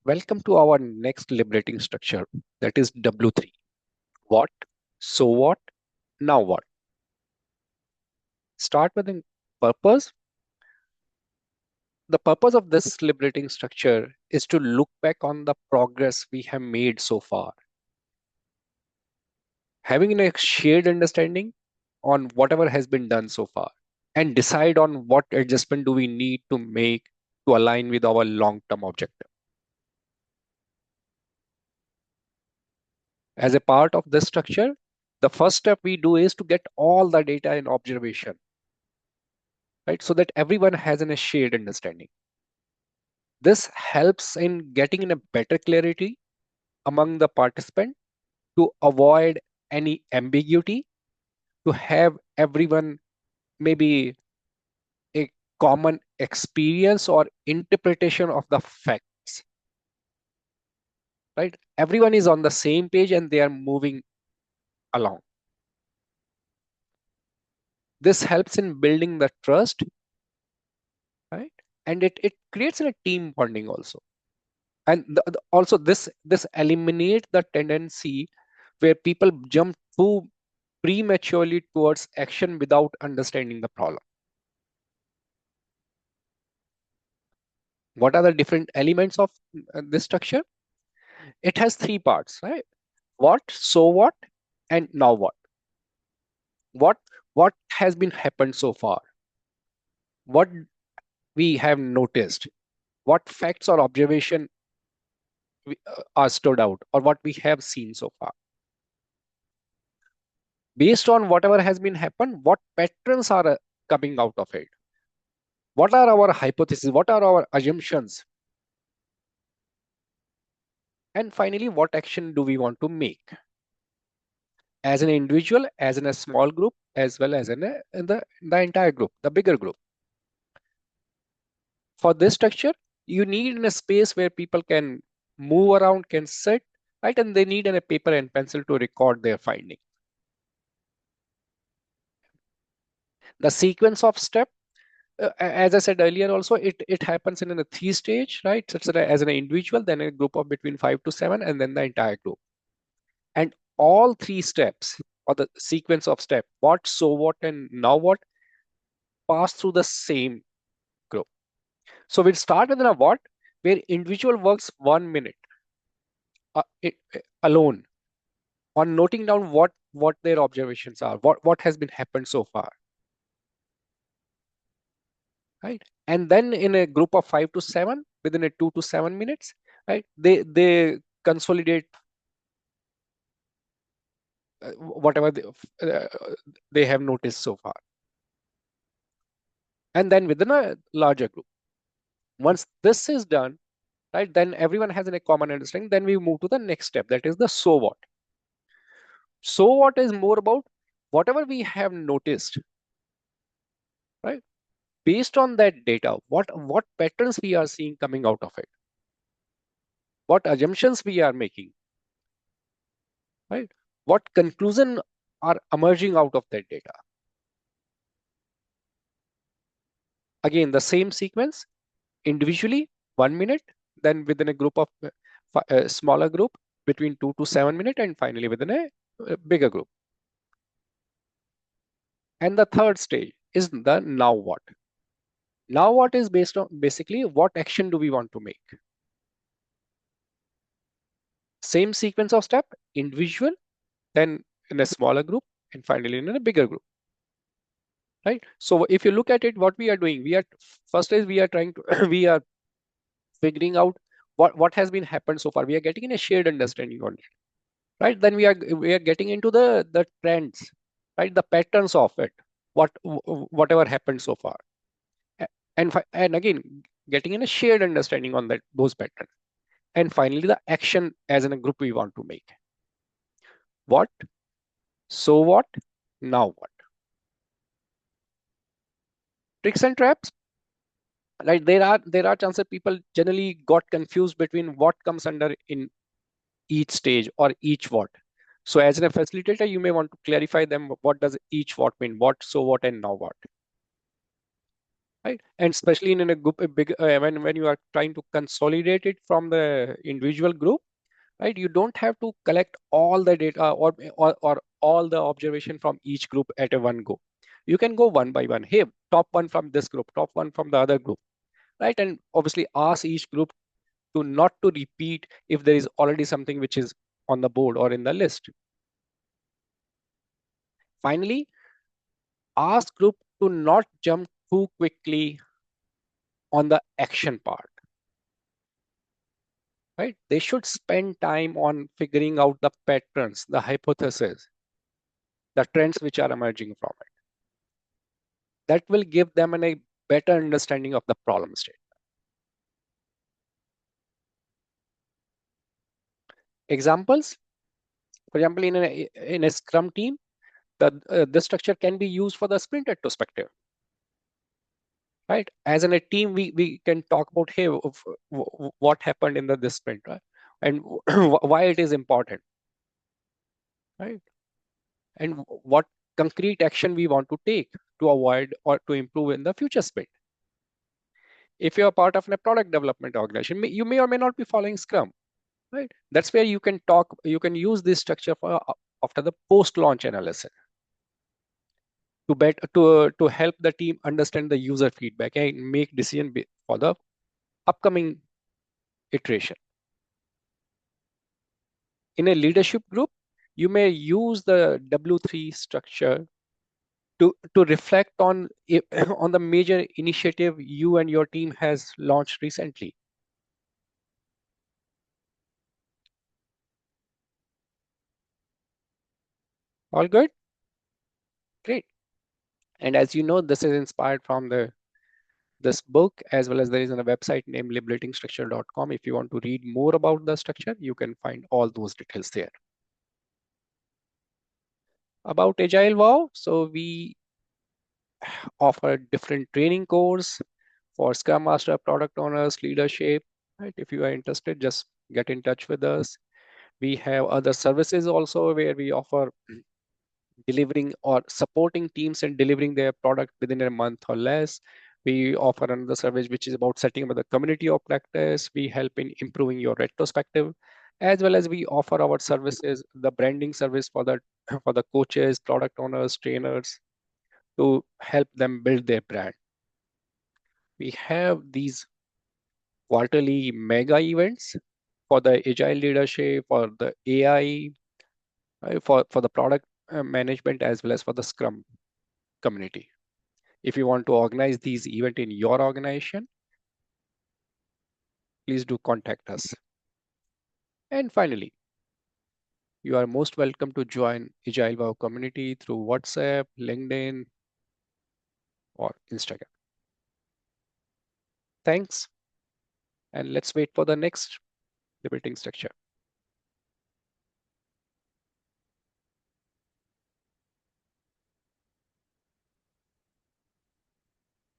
Welcome to our next liberating structure, that is W3. What, so what, now what? Start with the purpose. The purpose of this liberating structure is to look back on the progress we have made so far, having a shared understanding on whatever has been done so far, and decide on what adjustment do we need to make to align with our long-term objective. As a part of this structure, the first step we do is to get all the data in observation, right? So that everyone has a shared understanding. This helps in getting in a better clarity among the participant to avoid any ambiguity, to have everyone maybe a common experience or interpretation of the facts, right? Everyone is on the same page and they are moving along. This helps in building the trust, right? And it creates a team bonding also. And also this eliminates the tendency where people jump too prematurely towards action without understanding the problem. What are the different elements of this structure? It has three parts, right? What, so what, and now what? What what has been happened so far? What we have noticed? What facts or observation are stood out, or what we have seen so far? Based on whatever has been happened, what patterns are coming out of it? What are our hypotheses? What are our assumptions? And finally, what action do we want to make as an individual, as in a small group, as well as in the entire group, the bigger group? For this structure, you need in a space where people can move around, can sit, right? And they need a paper and pencil to record their finding. The sequence of step, as I said earlier, also it happens in a three stage, right? So it's as an individual, then a group of between 5 to 7, and then the entire group. And all three steps or the sequence of step, what, so what, and now what, pass through the same group. So we'll start with a what, where individual works 1 minute alone on noting down what their observations are, what has been happened so far, right? And then in a group of 5 to 7, within a 2 to 7 minutes, right, they consolidate whatever uh, they have noticed so far, and then within a larger group. Once this is done, right, then everyone has a common understanding. Then we move to the next step, that is the so what. So what is more about whatever we have noticed, right? Based on that data, what patterns we are seeing coming out of it, what assumptions we are making, right? What conclusion are emerging out of that data? Again, the same sequence, individually 1 minute, then within a group of a smaller group between 2 to 7 minutes, and finally within a bigger group. And the third stage is the now what. Now what is based on basically what action do we want to make? Same sequence of step, individual, then in a smaller group, and finally in a bigger group, right? So if you look at it, what we are doing, we are first is we are trying to we are figuring out what has been happened so far. We are getting in a shared understanding on it, right? Then we are getting into the trends, right? The patterns of it, whatever happened so far. And again, getting in a shared understanding on that those patterns. And finally, the action as in a group we want to make. What, so what, now what? Tricks and traps, right? There are chances people generally got confused between what comes under in each stage or each what. So as a facilitator, you may want to clarify them. What does each what mean? What, so what, and now what? right? And especially in a group, a big when you are trying to consolidate it from the individual group, right? You don't have to collect all the data or all the observation from each group at a one go. You can go one by one. Hey, top one from this group, top one from the other group, right? And obviously ask each group to not to repeat if there is already something which is on the board or in the list. Finally, ask group to not jump too quickly on the action part, right? They should spend time on figuring out the patterns, the hypotheses, the trends which are emerging from it. That will give them a better understanding of the problem state. Examples, for example, in a Scrum team, the structure can be used for the sprint retrospective, right? As in a team, we can talk about, hey, what happened in this sprint, right? And why it is important, right? And what concrete action we want to take to avoid or to improve in the future sprint. If you're part of a product development organization, you may or may not be following Scrum, right? That's where you can talk, you can use this structure for after the post-launch analysis to help the team understand the user feedback and make decision for the upcoming iteration. In a leadership group, you may use the W3 structure to reflect on on the major initiative you and your team has launched recently. All good? Great. And as you know, this is inspired from this book, as well as there is a website named liberatingstructure.com. If you want to read more about the structure, you can find all those details there. About AgileWoW, so we offer different training course for Scrum Master, product owners, leadership. Right? If you are interested, just get in touch with us. We have other services also where we offer delivering or supporting teams and delivering their product within a month or less. We offer another service which is about setting up the community of practice. We help in improving your retrospective, as well as we offer our services, the branding service for the for the coaches, product owners, trainers, to help them build their brand. We have these quarterly mega events for the agile leadership, for the AI, for the product management, as well as for the Scrum community. If you want to organize these events in your organization, please do contact us. And finally, you are most welcome to join AgileWoW community through WhatsApp, LinkedIn, or Instagram. Thanks, and let's wait for the next debating structure.